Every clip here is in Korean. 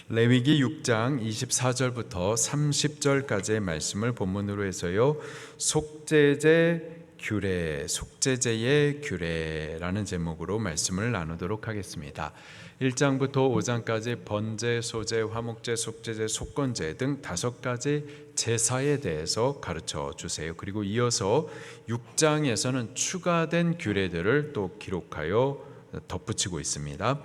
레위기 6장 24절부터 30절까지의 말씀을 본문으로 해서요, 속죄제 규례, 속죄제의 규례라는 제목으로 말씀을 나누도록 하겠습니다. 1장부터 5장까지 번제, 소제, 화목제, 속죄제, 속건제 등 5가지 제사에 대해서 가르쳐 주세요. 그리고 이어서 6장에서는 추가된 규례들을 또 기록하여 덧붙이고 있습니다.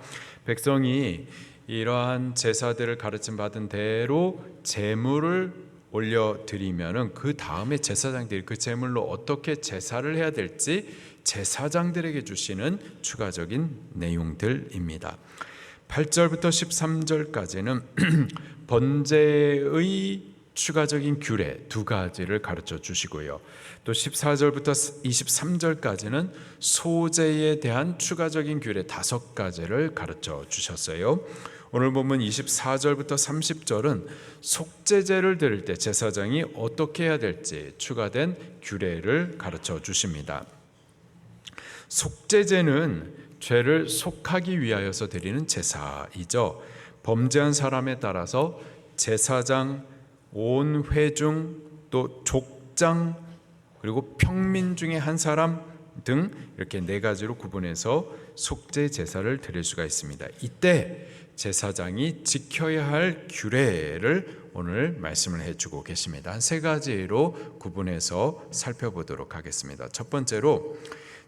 백성이 이러한 제사들을 가르침 받은 대로 제물을 올려드리면은 그 다음에 제사장들이 그 제물로 어떻게 제사를 해야 될지 제사장들에게 주시는 추가적인 내용들입니다. 8절부터 13절까지는 번제의 추가적인 규례 2가지를 가르쳐 주시고요. 또 14절부터 23절까지는 소제에 대한 추가적인 규례 5가지를 가르쳐 주셨어요. 오늘 보면 24절부터 30절은 속죄제를 드릴 때 제사장이 어떻게 해야 될지 추가된 규례를 가르쳐 주십니다. 속죄제는 죄를 속하기 위하여서 드리는 제사이죠. 범죄한 사람에 따라서 제사장, 온 회중, 또 족장, 그리고 평민 중에 한 사람 등 이렇게 4가지로 구분해서 속죄 제사를 드릴 수가 있습니다. 이때 제사장이 지켜야 할 규례를 오늘 말씀을 해주고 계십니다. 한 3가지로 구분해서 살펴보도록 하겠습니다. 첫 번째로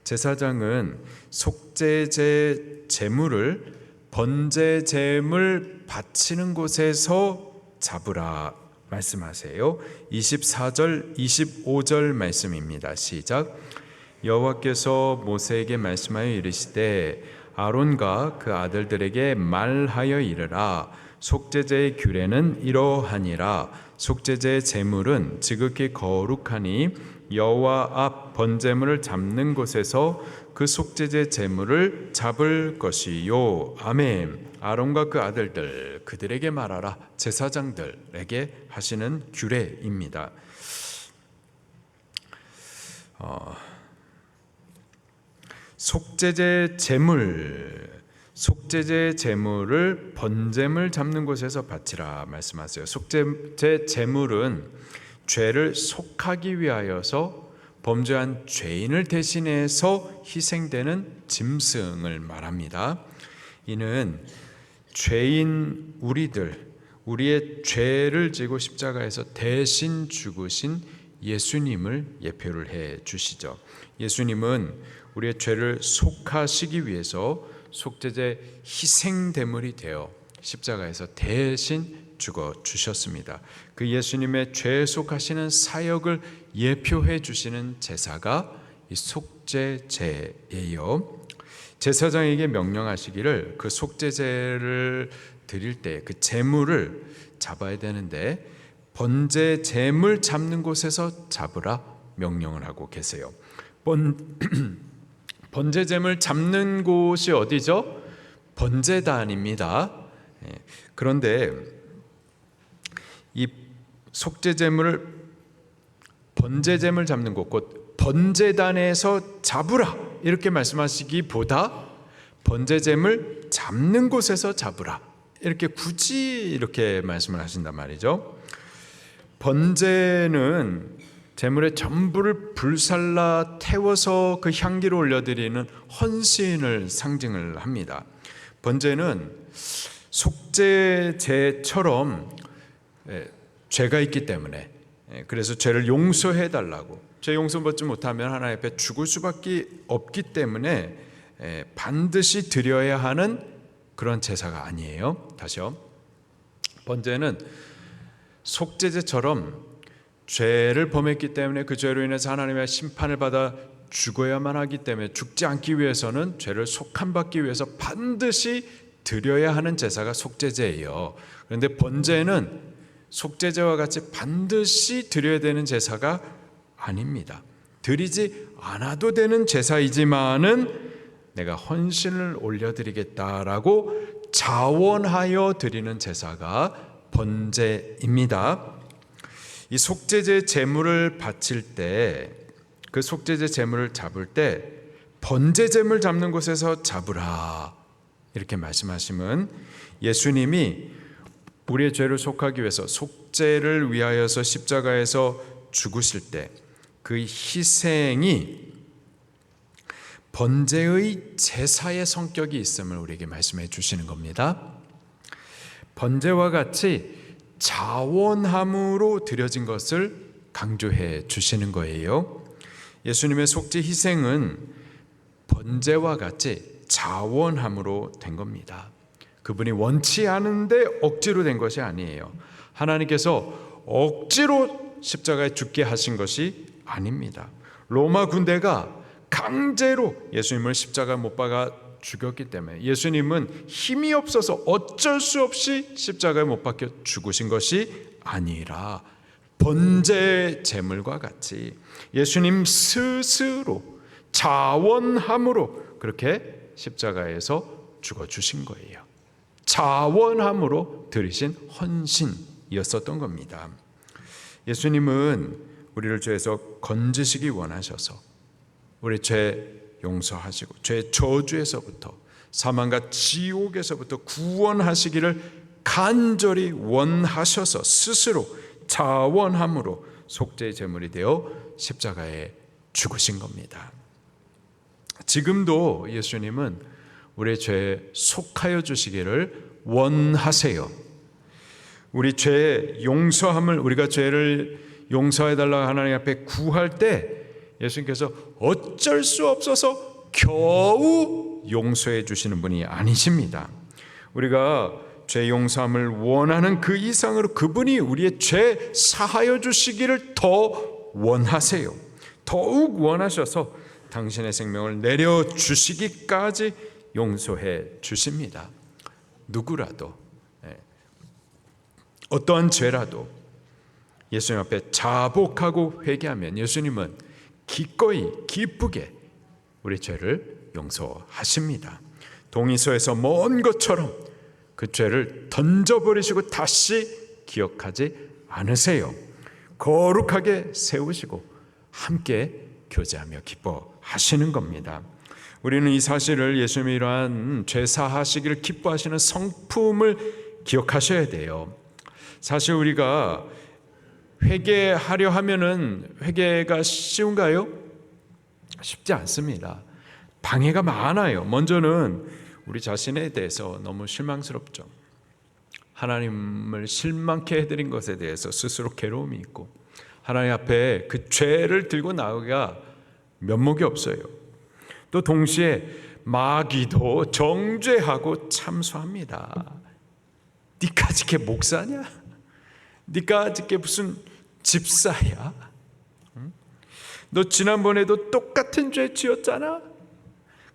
제사장은 속죄제 제물을 번제 제물 바치는 곳에서 잡으라 말씀하세요. 24절, 25절 말씀입니다. 시작. 여호와께서 모세에게 말씀하여 이르시되 아론과 그 아들들에게 말하여 이르라. 속죄제의 규례는 이러하니라. 속죄제의 제물은 지극히 거룩하니 여호와 앞 번제물을 잡는 곳에서 그 속죄제 제물을 잡을 것이요. 아멘. 아론과 그 아들들 그들에게 말하라. 제사장들에게 하시는 규례입니다. 속죄제 제물을 번제물 잡는 곳에서 바치라 말씀하세요. 속죄제 제물은 죄를 속하기 위하여서 범죄한 죄인을 대신해서 희생되는 짐승을 말합니다. 이는 죄인 우리의 죄를 지고 십자가에서 대신 죽으신 예수님을 예표를 해 주시죠. 예수님은 우리의 죄를 속하시기 위해서 속죄제 희생대물이 되어 십자가에서 대신 죽어 주셨습니다. 그 예수님의 죄 속하시는 사역을 예표해 주시는 제사가 이 속죄제예요. 제사장에게 명령하시기를 그 속죄제를 드릴 때 그 제물을 잡아야 되는데 번제 제물 잡는 곳에서 잡으라 명령을 하고 계세요. 번제 제물 잡는 곳이 어디죠? 번제단입니다. 그런데 이 속죄 제물을 번제 제물 잡는 곳, 곧 번제단에서 잡으라 이렇게 말씀하시기보다 번제 제물 잡는 곳에서 잡으라 이렇게 굳이 이렇게 말씀을 하신단 말이죠. 번제는 제물의 전부를 불살라 태워서 그 향기를 올려드리는 헌신을 상징을 합니다. 번제는 속죄제처럼 죄가 있기 때문에 그래서 죄를 용서해 달라고, 죄 용서받지 못하면 하나님 앞에 죽을 수밖에 없기 때문에 반드시 드려야 하는 그런 제사가 아니에요. 다시요. 번제는 속죄제처럼 죄를 범했기 때문에 그 죄로 인해서 하나님의 심판을 받아 죽어야만 하기 때문에 죽지 않기 위해서는 죄를 속함받기 위해서 반드시 드려야 하는 제사가 속죄제예요. 그런데 번제는 속죄제와 같이 반드시 드려야 되는 제사가 아닙니다. 드리지 않아도 되는 제사이지만은 내가 헌신을 올려드리겠다라고 자원하여 드리는 제사가 번제입니다. 이 속죄제 제물을 바칠 때, 그 속죄제 제물을 잡을 때 번제 제물 잡는 곳에서 잡으라 이렇게 말씀하시면 예수님이 우리의 죄를 속하기 위해서 속죄를 위하여서 십자가에서 죽으실 때 그 희생이 번제의 제사의 성격이 있음을 우리에게 말씀해 주시는 겁니다. 번제와 같이 자원함으로 드려진 것을 강조해 주시는 거예요. 예수님의 속죄 희생은 번제와 같이 자원함으로 된 겁니다. 그분이 원치 않은데 억지로 된 것이 아니에요. 하나님께서 억지로 십자가에 죽게 하신 것이 아닙니다. 로마 군대가 강제로 예수님을 십자가에 못 박아 죽였기 때문에 예수님은 힘이 없어서 어쩔 수 없이 십자가에 못 박혀 죽으신 것이 아니라 번제 제물과 같이 예수님 스스로 자원함으로 그렇게 십자가에서 죽어주신 거예요. 자원함으로 드리신 헌신이었었던 겁니다. 예수님은 우리를 죄에서 건지시기 원하셔서 우리 죄 용서하시고 죄 저주에서부터 사망과 지옥에서부터 구원하시기를 간절히 원하셔서 스스로 자원함으로 속죄의 제물이 되어 십자가에 죽으신 겁니다. 지금도 예수님은 우리의 죄에 속하여 주시기를 원하세요. 우리 죄 용서함을 우리가 죄를 용서해달라 하나님 앞에 구할 때 예수님께서 어쩔 수 없어서 겨우 용서해 주시는 분이 아니십니다. 우리가 죄 용서함을 원하는 그 이상으로 그분이 우리의 죄 사하여 주시기를 더 원하세요. 더욱 원하셔서 당신의 생명을 내려주시기까지 용서해 주십니다. 누구라도 어떠한 죄라도 예수님 앞에 자복하고 회개하면 예수님은 기꺼이 기쁘게 우리 죄를 용서하십니다. 동의서에서 먼 것처럼 그 죄를 던져버리시고 다시 기억하지 않으세요. 거룩하게 세우시고 함께 교제하며 기뻐하시는 겁니다. 우리는 이 사실을 예수님이 이러한 죄 사하시기를 기뻐하시는 성품을 기억하셔야 돼요. 사실 우리가 회개하려 하면은 회개가 쉬운가요? 쉽지 않습니다. 방해가 많아요. 먼저는 우리 자신에 대해서 너무 실망스럽죠. 하나님을 실망케 해드린 것에 대해서 스스로 괴로움이 있고 하나님 앞에 그 죄를 들고 나오기가 면목이 없어요. 또 동시에 마귀도 정죄하고 참소합니다. 네가 지게 목사냐? 네가 지게 무슨 집사야? 너 지난번에도 똑같은 죄 지었잖아?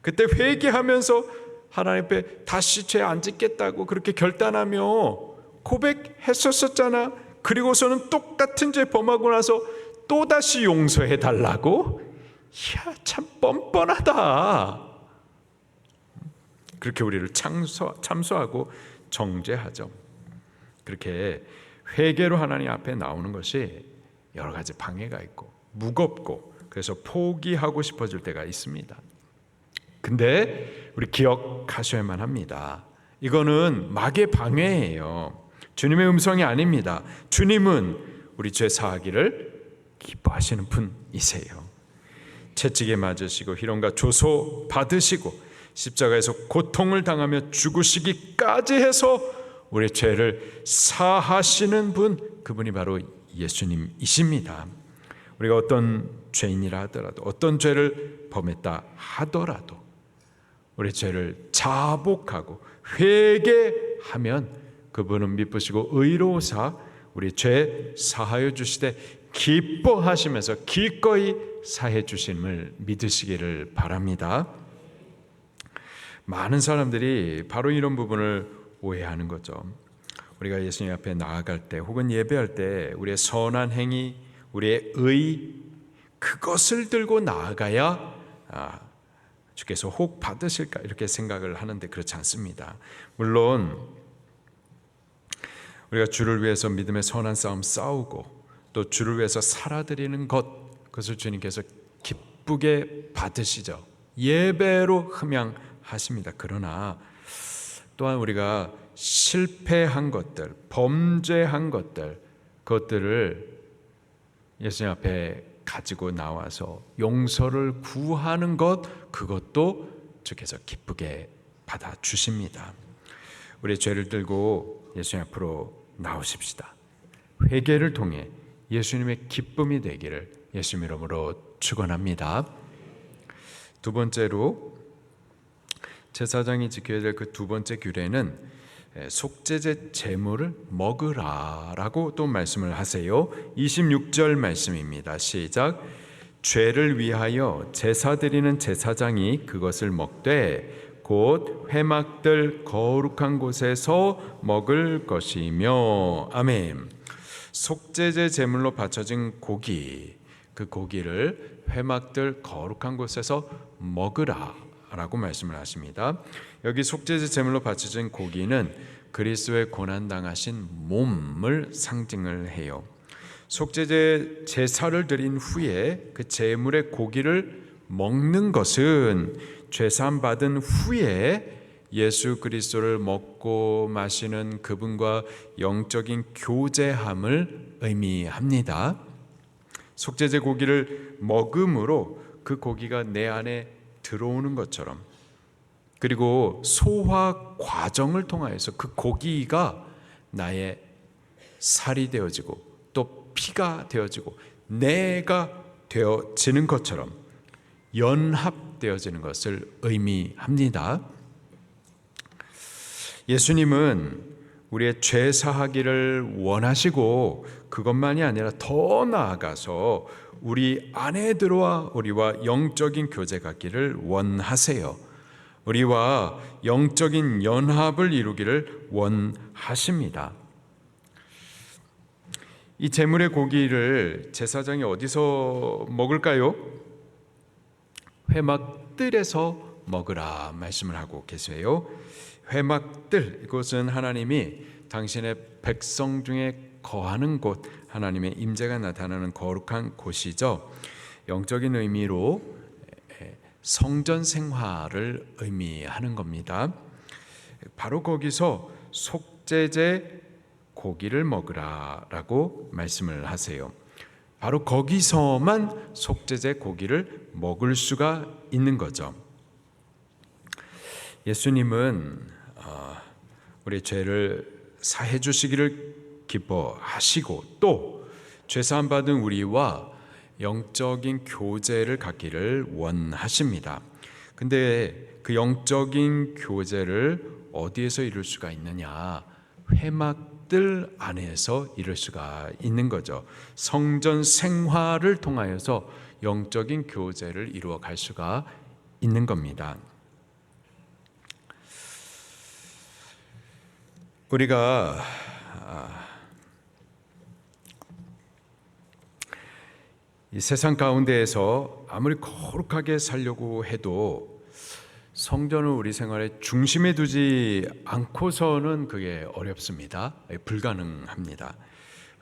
그때 회개하면서 하나님 앞에 다시 죄 안 짓겠다고 그렇게 결단하며 고백했었잖아. 그리고서는 똑같은 죄 범하고 나서 또다시 용서해 달라고? 이야, 참 뻔뻔하다. 그렇게 우리를 참소하고 정죄하죠. 그렇게 회개로 하나님 앞에 나오는 것이 여러 가지 방해가 있고 무겁고 그래서 포기하고 싶어질 때가 있습니다. 근데 우리 기억하셔야만 합니다. 이거는 마귀의 방해예요. 주님의 음성이 아닙니다. 주님은 우리 죄 사하기를 기뻐하시는 분이세요. 채찍에 맞으시고 희롱과 조소 받으시고 십자가에서 고통을 당하며 죽으시기까지 해서 우리의 죄를 사하시는 분, 그분이 바로 예수님이십니다. 우리가 어떤 죄인이라 하더라도 어떤 죄를 범했다 하더라도 우리 죄를 자복하고 회개하면 그분은 미쁘시고 의로우사 우리 죄 사하여 주시되 기뻐하시면서 기꺼이 사해 주심을 믿으시기를 바랍니다. 많은 사람들이 바로 이런 부분을 오해하는 거죠. 우리가 예수님 앞에 나아갈 때 혹은 예배할 때 우리의 선한 행위, 우리의 의, 그것을 들고 나아가야 주께서 혹 받으실까 이렇게 생각을 하는데 그렇지 않습니다. 물론 우리가 주를 위해서 믿음의 선한 싸움 싸우고 또 주를 위해서 살아드리는 그것을 주님께서 기쁘게 받으시죠. 예배로 흠양하십니다. 그러나 또한 우리가 실패한 것들, 범죄한 것들, 그것들을 예수님 앞에 가지고 나와서 용서를 구하는 것, 그것도 주께서 기쁘게 받아주십니다. 우리 죄를 들고 예수님 앞으로 나오십시다. 회개를 통해 예수님의 기쁨이 되기를 예수님 이름으로 축원합니다. 두 번째로 제사장이 지켜야 될 그 두 번째 규례는 속죄제 제물을 먹으라라고 또 말씀을 하세요. 26절 말씀입니다. 시작. 죄를 위하여 제사 드리는 제사장이 그것을 먹되 곧 회막들 거룩한 곳에서 먹을 것이며. 아멘. 속죄제 제물로 바쳐진 고기, 그 고기를 회막들 거룩한 곳에서 먹으라 라고 말씀을 하십니다. 여기 속죄제 제물로 바쳐진 고기는 그리스도의 고난당하신 몸을 상징을 해요. 속죄제 제사를 드린 후에 그 제물의 고기를 먹는 것은 죄사함 받은 후에 예수 그리스도를 먹고 마시는 그분과 영적인 교제함을 의미합니다. 속죄제 고기를 먹음으로 그 고기가 내 안에 들어오는 것처럼, 그리고 소화 과정을 통하여서 그 고기가 나의 살이 되어지고 또 피가 되어지고 내가 되어지는 것처럼 연합되어지는 것을 의미합니다. 예수님은 우리의 죄 사하기를 원하시고 그것만이 아니라 더 나아가서 우리 안에 들어와 우리와 영적인 교제 갖기를 원하세요. 우리와 영적인 연합을 이루기를 원하십니다. 이 제물의 고기를 제사장이 어디서 먹을까요? 회막들에서 먹으라 말씀을 하고 계세요. 회막들, 이곳은 하나님이 당신의 백성 중에 거하는 곳, 하나님의 임재가 나타나는 거룩한 곳이죠. 영적인 의미로 성전 생활을 의미하는 겁니다. 바로 거기서 속죄제 고기를 먹으라라고 말씀을 하세요. 바로 거기서만 속죄제 고기를 먹을 수가 있는 거죠. 예수님은 우리 죄를 사해 주시기를 기뻐하시고 또 죄사함 받은 우리와 영적인 교제를 갖기를 원하십니다. 근데 그 영적인 교제를 어디에서 이룰 수가 있느냐? 회막들 안에서 이룰 수가 있는 거죠. 성전 생활을 통하여서 영적인 교제를 이루어 갈 수가 있는 겁니다. 우리가 이 세상 가운데에서 아무리 거룩하게 살려고 해도 성전을 우리 생활의 중심에 두지 않고서는 그게 어렵습니다. 불가능합니다.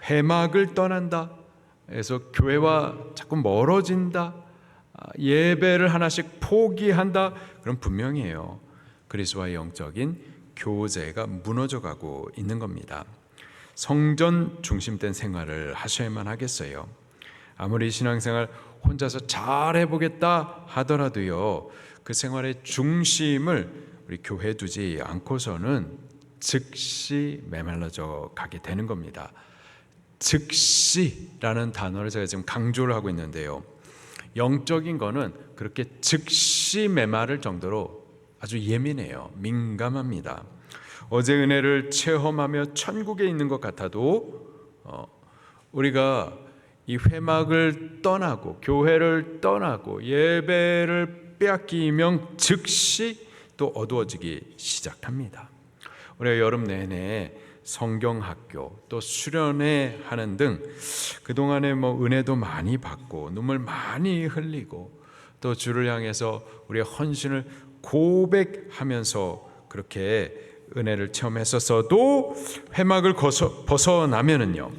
회막을 떠난다 해서 교회와 자꾸 멀어진다, 예배를 하나씩 포기한다, 그럼 분명해요. 그리스도와의 영적인 교제가 무너져가고 있는 겁니다. 성전 중심된 생활을 하셔야만 하겠어요. 아무리 신앙생활 혼자서 잘 해보겠다 하더라도요, 그 생활의 중심을 우리 교회에 두지 않고서는 즉시 메말라져 가게 되는 겁니다. 즉시라는 단어를 제가 지금 강조를 하고 있는데요, 영적인 거는 그렇게 즉시 메마를 정도로 아주 예민해요. 민감합니다. 어제 은혜를 체험하며 천국에 있는 것 같아도 우리가 이 회막을 떠나고 교회를 떠나고 예배를 빼앗기면 즉시 또 어두워지기 시작합니다. 우리가 여름 내내 성경학교 또 수련회 하는 등 그동안에 은혜도 많이 받고 눈물 많이 흘리고 또 주를 향해서 우리의 헌신을 고백하면서 그렇게 은혜를 체험했었어도 회막을 벗어나면은요,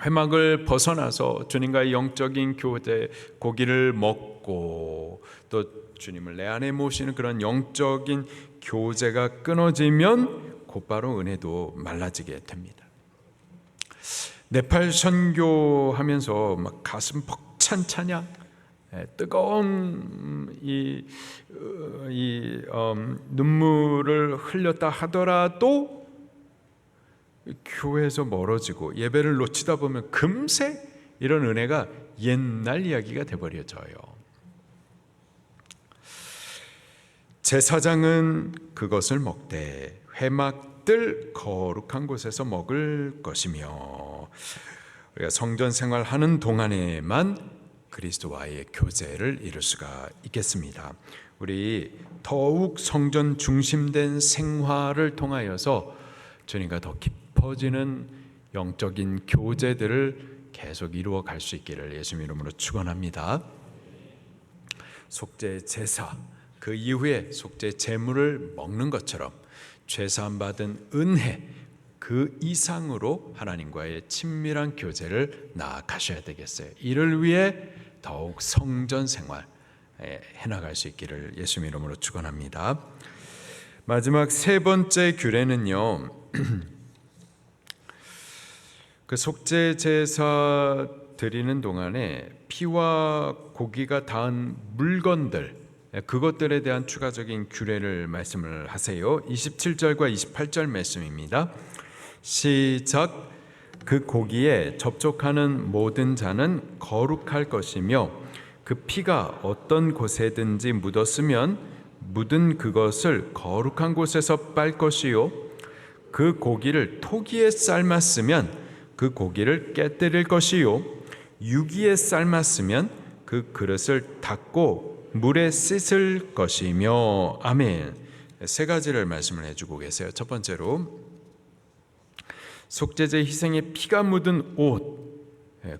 회막을 벗어나서 주님과의 영적인 교제, 고기를 먹고 또 주님을 내 안에 모시는 그런 영적인 교제가 끊어지면 곧바로 은혜도 말라지게 됩니다. 네팔 선교하면서 막 가슴 벅찬 찬양, 뜨거운 눈물을 흘렸다 하더라도 교회에서 멀어지고 예배를 놓치다 보면 금세 이런 은혜가 옛날 이야기가 돼버려져요. 제사장은 그것을 먹되 회막들 거룩한 곳에서 먹을 것이며, 우리가 성전 생활하는 동안에만 그리스도와의 교제를 이룰 수가 있겠습니다. 우리 더욱 성전 중심된 생활을 통하여서 주님과 더 깊어지는 영적인 교제들을 계속 이루어 갈 수 있기를 예수님 이름으로 축원합니다. 속죄 제사, 그 이후에 속죄 제물을 먹는 것처럼 죄사함 받은 은혜 그 이상으로 하나님과의 친밀한 교제를 나아가셔야 되겠어요. 이를 위해 더욱 성전 생활 해나갈 수 있기를 예수님 이름으로 축원합니다. 마지막 세 번째 규례는요, 그 속죄 제사 드리는 동안에 피와 고기가 닿은 물건들, 그것들에 대한 추가적인 규례를 말씀을 하세요. 27절과 28절 말씀입니다. 시작. 그 고기에 접촉하는 모든 자는 거룩할 것이며 그 피가 어떤 곳에든지 묻었으면 묻은 그것을 거룩한 곳에서 빨 것이요, 그 고기를 토기에 삶았으면 그 고기를 깨뜨릴 것이요, 유기에 삶았으면 그 그릇을 닦고 물에 씻을 것이며. 아멘. 세 가지를 말씀을 해주고 계세요. 첫 번째로 속죄제 희생의 피가 묻은 옷,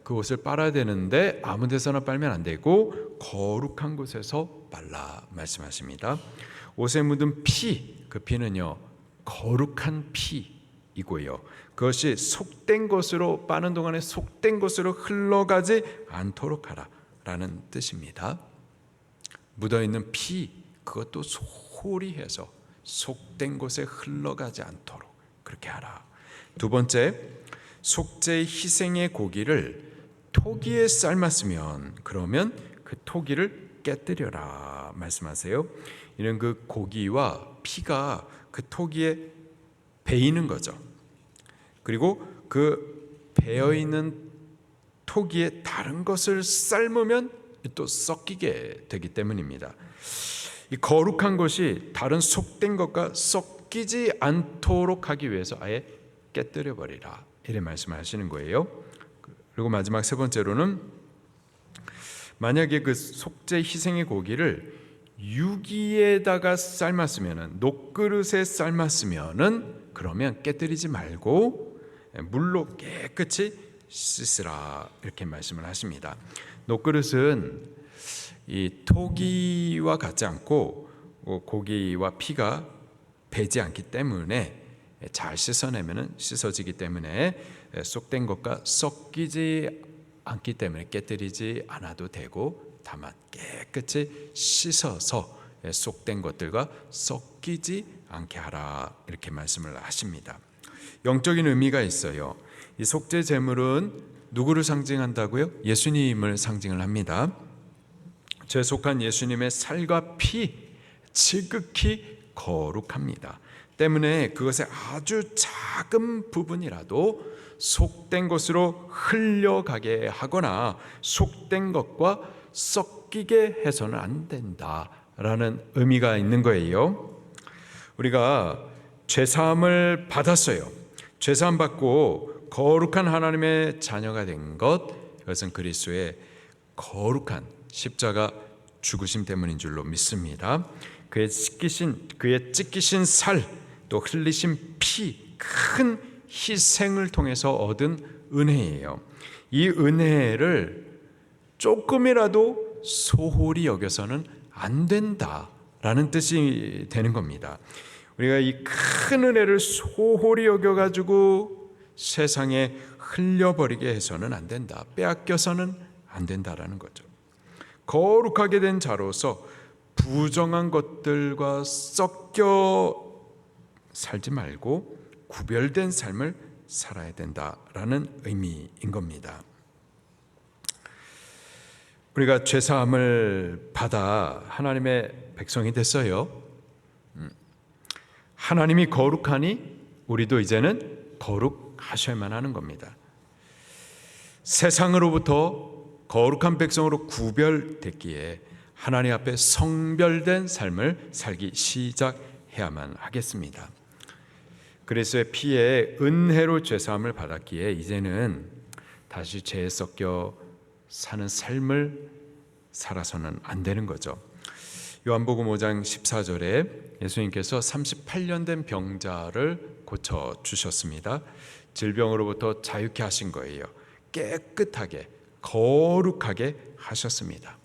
그 옷을 빨아야 되는데 아무 데서나 빨면 안 되고 거룩한 곳에서 빨라 말씀하십니다. 옷에 묻은 피, 그 피는요 거룩한 피이고요, 그것이 속된 것으로 빠는 동안에 속된 것으로 흘러가지 않도록 하라라는 뜻입니다. 묻어있는 피, 그것도 소홀히 해서 속된 곳에 흘러가지 않도록 그렇게 하라. 두 번째, 속죄 희생의 고기를 토기에 삶았으면 그러면 그 토기를 깨뜨려라 말씀하세요. 이는 그 고기와 피가 그 토기에 배이는 거죠. 그리고 그 배어있는 토기에 다른 것을 삶으면 또 섞이게 되기 때문입니다. 이 거룩한 것이 다른 속된 것과 섞이지 않도록 하기 위해서 아예 깨뜨려 버리라, 이래 말씀하시는 거예요. 그리고 마지막 세 번째로는 만약에 그 속죄 희생의 고기를 유기에다가 삶았으면은, 녹그릇에 삶았으면은 그러면 깨뜨리지 말고 물로 깨끗이 씻으라, 이렇게 말씀을 하십니다. 녹그릇은 이 토기와 같지 않고 고기와 피가 배지 않기 때문에 잘 씻어내면 씻어지기 때문에 속된 것과 섞이지 않기 때문에 깨뜨리지 않아도 되고, 다만 깨끗이 씻어서 속된 것들과 섞이지 않게 하라, 이렇게 말씀을 하십니다. 영적인 의미가 있어요. 이 속죄 제물은 누구를 상징한다고요? 예수님을 상징을 합니다. 죄속한 예수님의 살과 피, 지극히 거룩합니다. 때문에 그것의 아주 작은 부분이라도 속된 것으로 흘려가게 하거나 속된 것과 섞이게 해서는 안 된다라는 의미가 있는 거예요. 우리가 죄사함을 받았어요. 죄사함 받고 거룩한 하나님의 자녀가 된 것, 이것은 그리스도의 거룩한 십자가 죽으심 때문인 줄로 믿습니다. 그의 찢기신 살, 또 흘리신 피, 큰 희생을 통해서 얻은 은혜예요. 이 은혜를 조금이라도 소홀히 여겨서는 안 된다라는 뜻이 되는 겁니다. 우리가 이 큰 은혜를 소홀히 여겨가지고 세상에 흘려버리게 해서는 안 된다, 빼앗겨서는 안 된다라는 거죠. 거룩하게 된 자로서 부정한 것들과 섞여 살지 말고 구별된 삶을 살아야 된다라는 의미인 겁니다. 우리가 죄사함을 받아 하나님의 백성이 됐어요. 하나님이 거룩하니 우리도 이제는 거룩하셔야만 하는 겁니다. 세상으로부터 거룩한 백성으로 구별됐기에 하나님 앞에 성별된 삶을 살기 시작해야만 하겠습니다. 그리스도의 피에 은혜로 죄사함을 받았기에 이제는 다시 죄에 섞여 사는 삶을 살아서는 안 되는 거죠. 요한복음 5장 14절에 예수님께서 38년 된 병자를 고쳐주셨습니다. 질병으로부터 자유케 하신 거예요. 깨끗하게 거룩하게 하셨습니다.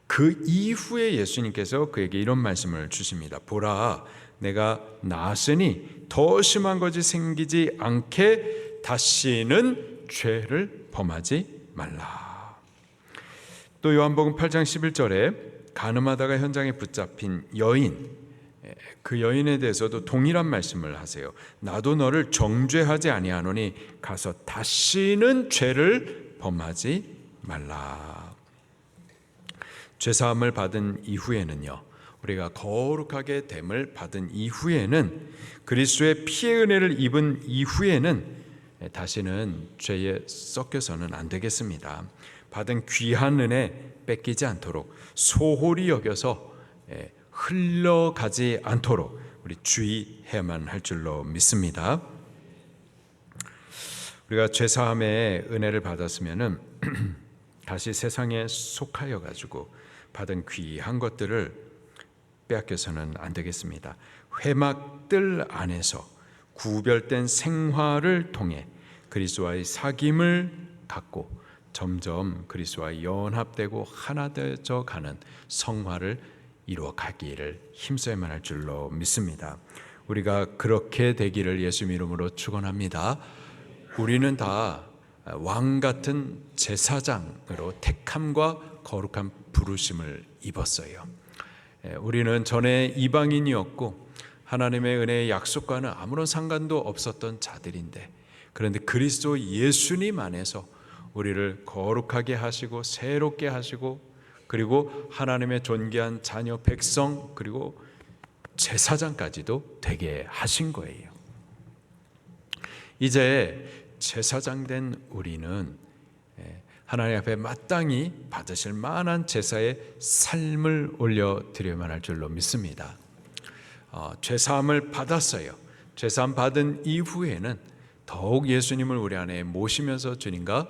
그 이후에 예수님께서 그에게 이런 말씀을 주십니다. 보라, 내가 나았으니 더 심한 것이 생기지 않게 다시는 죄를 범하지 말라. 또 요한복음 8장 11절에 가늠하다가 현장에 붙잡힌 여인, 그 여인에 대해서도 동일한 말씀을 하세요. 나도 너를 정죄하지 아니하노니 가서 다시는 죄를 범하지 말라. 죄사함을 받은 이후에는요, 우리가 거룩하게 됨을 받은 이후에는, 그리스도의 피의 은혜를 입은 이후에는 다시는 죄에 섞여서는 안 되겠습니다. 받은 귀한 은혜 뺏기지 않도록 소홀히 여겨서 흘러가지 않도록 우리 주의해야만 할 줄로 믿습니다. 우리가 죄사함의 은혜를 받았으면은 다시 세상에 속하여 가지고 받은 귀한 것들을 빼앗겨서는 안 되겠습니다. 회막들 안에서 구별된 생활을 통해 그리스도와의 사귐을 갖고 점점 그리스도와 연합되고 하나 되어 가는 성화를 이루어 가기를 힘써야만 할 줄로 믿습니다. 우리가 그렇게 되기를 예수 이름으로 축원합니다. 우리는 다 왕 같은 제사장으로 택함과 거룩한 부르심을 입었어요. 우리는 전에 이방인이었고 하나님의 은혜의 약속과는 아무런 상관도 없었던 자들인데, 그런데 그리스도 예수님 안에서 우리를 거룩하게 하시고 새롭게 하시고, 그리고 하나님의 존귀한 자녀 백성, 그리고 제사장까지도 되게 하신 거예요. 이제 제사장 된 우리는 하나님 앞에 마땅히 받으실 만한 제사의 삶을 올려드려야만 할 줄로 믿습니다. 죄사함을 받았어요. 죄사함 받은 이후에는 더욱 예수님을 우리 안에 모시면서 주님과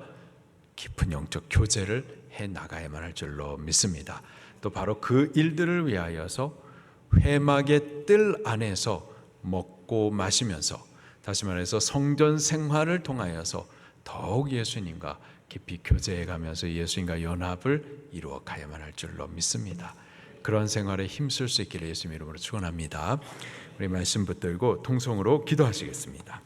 깊은 영적 교제를 해 나가야만 할 줄로 믿습니다. 또 바로 그 일들을 위하여서 회막의 뜰 안에서 먹고 마시면서, 다시 말해서 성전 생활을 통하여서 더욱 예수님과 깊이 교제해 가면서 예수님과 연합을 이루어 가야만 할 줄로 믿습니다. 그런 생활에 힘쓸 수 있기를 예수님 이름으로 축원합니다. 우리 말씀 붙들고 통성으로 기도하시겠습니다.